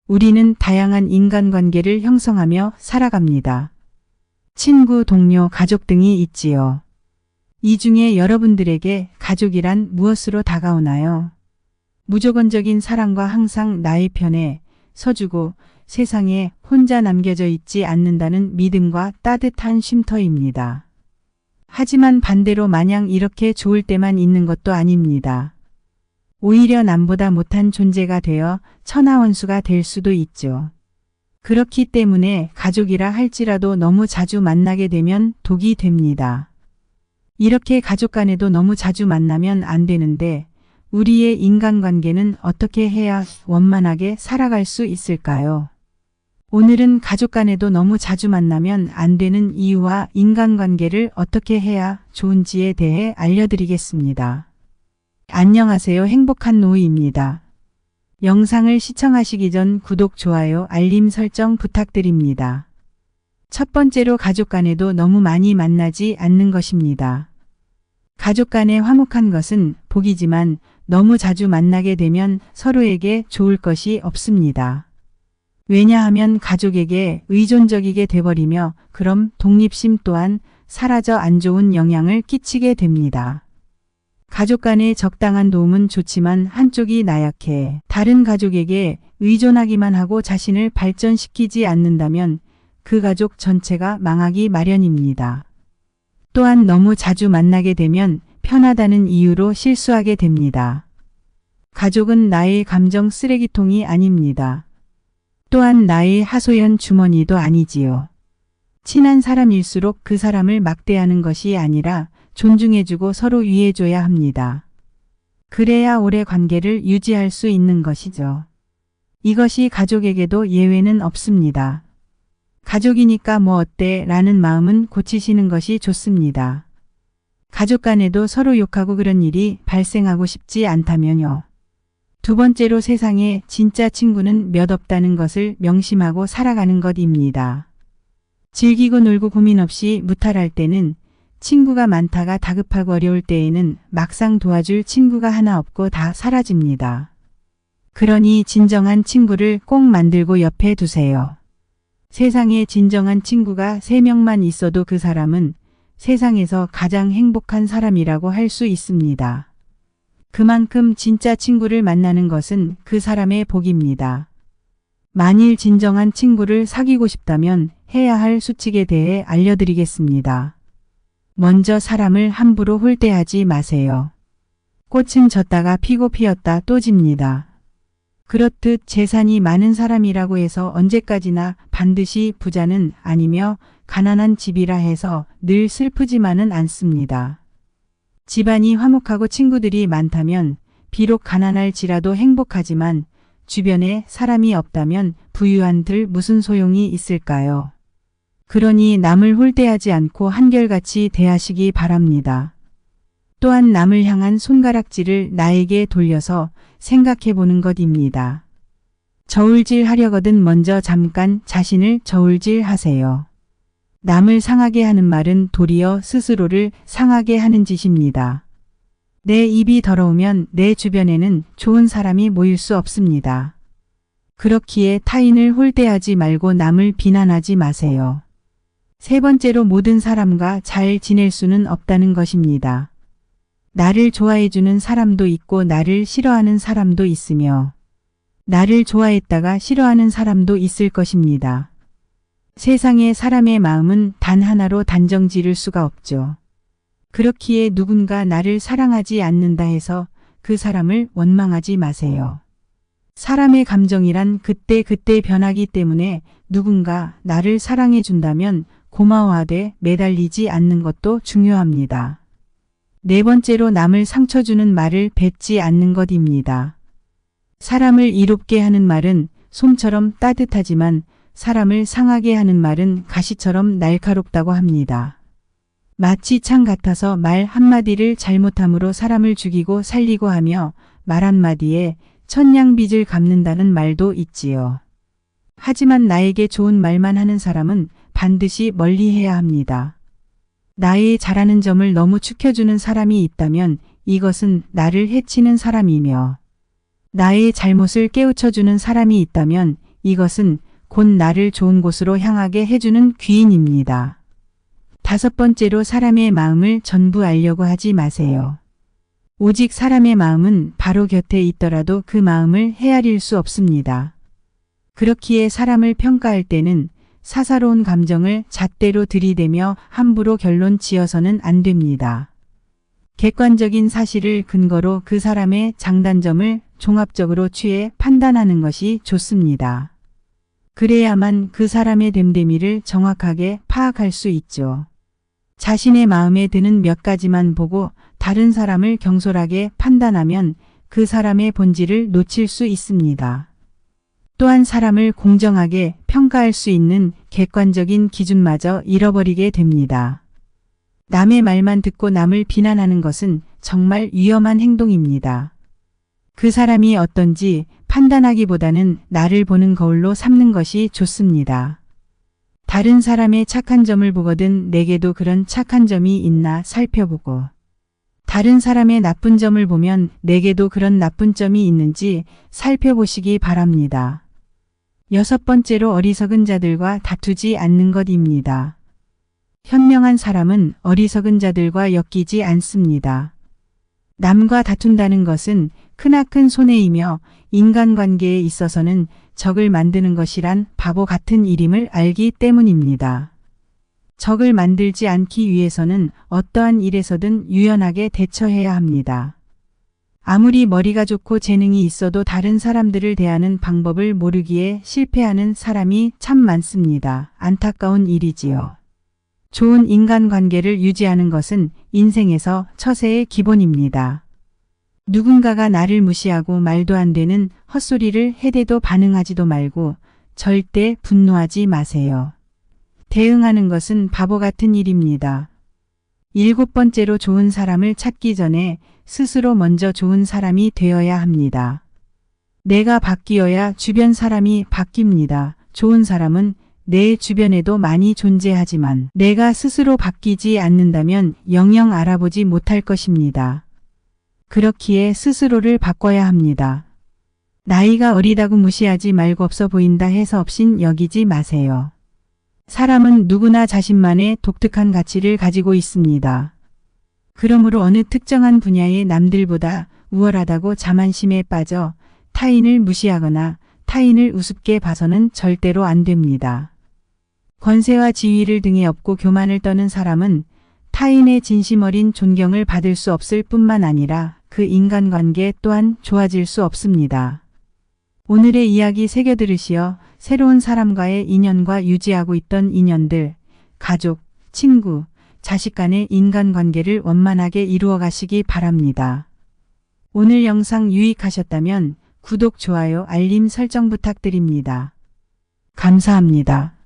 우리는 다양한 인간관계를 형성하며 살아갑니다. 친구, 동료, 가족 등이 있지요. 이 중에 여러분들에게 가족이란 무엇으로 다가오나요? 무조건적인 사랑과 항상 나의 편에 서주고 세상에 혼자 남겨져 있지 않는다는 믿음과 따뜻한 쉼터입니다. 하지만 반대로 마냥 이렇게 좋을 때만 있는 것도 아닙니다. 오히려 남보다 못한 존재가 되어 천하원수가 될 수도 있죠. 그렇기 때문에 가족이라 할지라도 너무 자주 만나게 되면 독이 됩니다. 이렇게 가족 간에도 너무 자주 만나면 안 되는데 우리의 인간관계는 어떻게 해야 원만하게 살아갈 수 있을까요? 오늘은 가족 간에도 너무 자주 만나면 안 되는 이유와 인간관계를 어떻게 해야 좋은지에 대해 알려드리겠습니다. 안녕하세요. 행복한 노이입니다. 영상을 시청하시기 전 구독, 좋아요, 알림 설정 부탁드립니다. 첫 번째로 가족 간에도 너무 많이 만나지 않는 것입니다. 가족 간에 화목한 것은 복이지만 너무 자주 만나게 되면 서로에게 좋을 것이 없습니다. 왜냐하면 가족에게 의존적이게 돼버리며 그럼 독립심 또한 사라져 안 좋은 영향을 끼치게 됩니다. 가족 간의 적당한 도움은 좋지만 한쪽이 나약해 다른 가족에게 의존하기만 하고 자신을 발전시키지 않는다면 그 가족 전체가 망하기 마련입니다. 또한 너무 자주 만나게 되면 편하다는 이유로 실수하게 됩니다. 가족은 나의 감정 쓰레기통이 아닙니다. 또한 나의 하소연 주머니도 아니지요. 친한 사람일수록 그 사람을 막대하는 것이 아니라 존중해주고 서로 위해줘야 합니다. 그래야 오래 관계를 유지할 수 있는 것이죠. 이것이 가족에게도 예외는 없습니다. 가족이니까 뭐 어때 라는 마음은 고치시는 것이 좋습니다. 가족 간에도 서로 욕하고 그런 일이 발생하고 싶지 않다면요. 두 번째로 세상에 진짜 친구는 몇 없다는 것을 명심하고 살아가는 것입니다. 즐기고 놀고 고민 없이 무탈할 때는 친구가 많다가 다급하고 어려울 때에는 막상 도와줄 친구가 하나 없고 다 사라집니다. 그러니 진정한 친구를 꼭 만들고 옆에 두세요. 세상에 진정한 친구가 3명만 있어도 그 사람은 세상에서 가장 행복한 사람이라고 할 수 있습니다. 그만큼 진짜 친구를 만나는 것은 그 사람의 복입니다. 만일 진정한 친구를 사귀고 싶다면 해야 할 수칙에 대해 알려드리겠습니다. 먼저 사람을 함부로 홀대하지 마세요. 꽃은 졌다가 피고 피었다 또 집니다. 그렇듯 재산이 많은 사람이라고 해서 언제까지나 반드시 부자는 아니며 가난한 집이라 해서 늘 슬프지만은 않습니다. 집안이 화목하고 친구들이 많다면 비록 가난할지라도 행복하지만 주변에 사람이 없다면 부유한들 무슨 소용이 있을까요? 그러니 남을 홀대하지 않고 한결같이 대하시기 바랍니다. 또한 남을 향한 손가락질을 나에게 돌려서 생각해 보는 것입니다. 저울질 하려거든 먼저 잠깐 자신을 저울질 하세요. 남을 상하게 하는 말은 도리어 스스로를 상하게 하는 짓입니다. 내 입이 더러우면 내 주변에는 좋은 사람이 모일 수 없습니다. 그렇기에 타인을 홀대하지 말고 남을 비난하지 마세요. 세 번째로 모든 사람과 잘 지낼 수는 없다는 것입니다. 나를 좋아해주는 사람도 있고 나를 싫어하는 사람도 있으며 나를 좋아했다가 싫어하는 사람도 있을 것입니다. 세상에 사람의 마음은 단 하나로 단정 지을 수가 없죠. 그렇기에 누군가 나를 사랑하지 않는다 해서 그 사람을 원망하지 마세요. 사람의 감정이란 그때그때 변하기 때문에 누군가 나를 사랑해 준다면 고마워하되 매달리지 않는 것도 중요합니다. 네 번째로 남을 상처 주는 말을 뱉지 않는 것입니다. 사람을 이롭게 하는 말은 솜처럼 따뜻하지만 사람을 상하게 하는 말은 가시처럼 날카롭다고 합니다. 마치 창 같아서 말 한마디를 잘못함으로 사람을 죽이고 살리고 하며 말 한마디에 천냥빚을 갚는다는 말도 있지요. 하지만 나에게 좋은 말만 하는 사람은 반드시 멀리해야 합니다. 나의 잘하는 점을 너무 축혀주는 사람이 있다면 이것은 나를 해치는 사람이며 나의 잘못을 깨우쳐주는 사람이 있다면 이것은 곧 나를 좋은 곳으로 향하게 해주는 귀인입니다. 5번째로 사람의 마음을 전부 알려고 하지 마세요. 오직 사람의 마음은 바로 곁에 있더라도 그 마음을 헤아릴 수 없습니다. 그렇기에 사람을 평가할 때는 사사로운 감정을 잣대로 들이대며 함부로 결론 지어서는 안 됩니다. 객관적인 사실을 근거로 그 사람의 장단점을 종합적으로 취해 판단하는 것이 좋습니다. 그래야만 그 사람의 됨됨이를 정확하게 파악할 수 있죠. 자신의 마음에 드는 몇 가지만 보고 다른 사람을 경솔하게 판단하면 그 사람의 본질을 놓칠 수 있습니다. 또한 사람을 공정하게 평가할 수 있는 객관적인 기준마저 잃어버리게 됩니다. 남의 말만 듣고 남을 비난하는 것은 정말 위험한 행동입니다. 그 사람이 어떤지 판단하기보다는 나를 보는 거울로 삼는 것이 좋습니다. 다른 사람의 착한 점을 보거든 내게도 그런 착한 점이 있나 살펴보고, 다른 사람의 나쁜 점을 보면 내게도 그런 나쁜 점이 있는지 살펴보시기 바랍니다. 6번째로 어리석은 자들과 다투지 않는 것입니다. 현명한 사람은 어리석은 자들과 엮이지 않습니다. 남과 다툰다는 것은 크나큰 손해이며 인간관계에 있어서는 적을 만드는 것이란 바보 같은 일임을 알기 때문입니다. 적을 만들지 않기 위해서는 어떠한 일에서든 유연하게 대처해야 합니다. 아무리 머리가 좋고 재능이 있어도 다른 사람들을 대하는 방법을 모르기에 실패하는 사람이 참 많습니다. 안타까운 일이지요. 좋은 인간관계를 유지하는 것은 인생에서 처세의 기본입니다. 누군가가 나를 무시하고 말도 안 되는 헛소리를 해대도 반응하지도 말고 절대 분노하지 마세요. 대응하는 것은 바보 같은 일입니다. 7번째로 좋은 사람을 찾기 전에 스스로 먼저 좋은 사람이 되어야 합니다. 내가 바뀌어야 주변 사람이 바뀝니다. 좋은 사람은 내 주변에도 많이 존재하지만 내가 스스로 바뀌지 않는다면 영영 알아보지 못할 것입니다. 그렇기에 스스로를 바꿔야 합니다. 나이가 어리다고 무시하지 말고 없어 보인다 해서 없인 여기지 마세요. 사람은 누구나 자신만의 독특한 가치를 가지고 있습니다. 그러므로 어느 특정한 분야의 남들보다 우월하다고 자만심에 빠져 타인을 무시하거나 타인을 우습게 봐서는 절대로 안 됩니다. 권세와 지위를 등에 업고 교만을 떠는 사람은 타인의 진심 어린 존경을 받을 수 없을 뿐만 아니라 그 인간관계 또한 좋아질 수 없습니다. 오늘의 이야기 새겨 들으시어 새로운 사람과의 인연과 유지하고 있던 인연들, 가족, 친구, 자식 간의 인간관계를 원만하게 이루어 가시기 바랍니다. 오늘 영상 유익하셨다면 구독, 좋아요, 알림 설정 부탁드립니다. 감사합니다.